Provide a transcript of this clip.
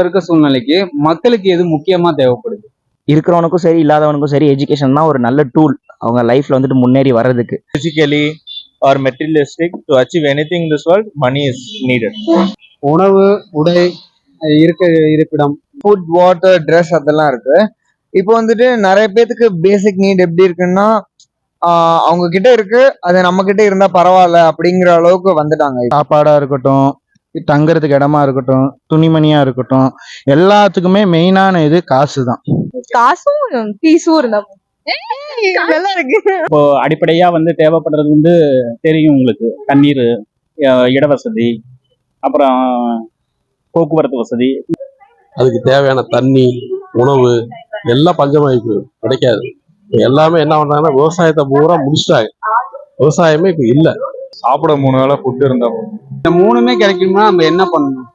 இருக்க சூழ்நிலைக்கு மக்களுக்கு எது முக்கியமா தேவைப்படுது? இருக்கிறவனுக்கும் சரி இல்லாதவனுக்கும் சரி எஜுகேஷன் தான் ஒரு நல்ல டூல் அவங்க லைஃப்ல வந்துட்டு முன்னேறி வர்றதுக்கு. Physically or materialistic, to achieve anything in this world, money is needed. உணவு, உடை, இருப்பிடம், ஃபுட், வாட்டர், ட்ரெஸ் அதெல்லாம் இருக்கு. இப்போ வந்துட்டு நிறைய பேத்துக்கு பேசிக் நீட் எப்படி இருக்குன்னா அவங்க கிட்ட இருக்கு, அது நம்ம கிட்ட இருந்தா பரவாயில்ல அப்படிங்கிற அளவுக்கு வந்துட்டாங்க. சாப்பாடா இருக்கட்டும், தங்குறதுக்கு இடமா இருக்கட்டும், துணிமணியா இருக்கட்டும், எல்லாத்துக்குமே மெயினான இது காசு தான். காசும் பீஸும் இருந்தா நல்லா இருக்கு. இப்போ அடிப்படையா தேவைப்படுறது தெரியும் உங்களுக்கு. தண்ணீர், இடவசதி, அப்புறம் போக்குவரத்து வசதி. அதுக்கு தேவையான தண்ணி, உணவு எல்லாம் பஞ்சமாயிருக்கு, கிடைக்காது. எல்லாமே என்ன பண்றாங்கன்னா விவசாயத்தை பூரா முடிச்சிட்டாங்க. விவசாயமே இப்ப இல்ல. சாப்பிட 3 வேளை ஃபுட் இருந்தா இந்த மூணுமே கிடைக்கணும்னா நம்ம என்ன பண்ணணும்?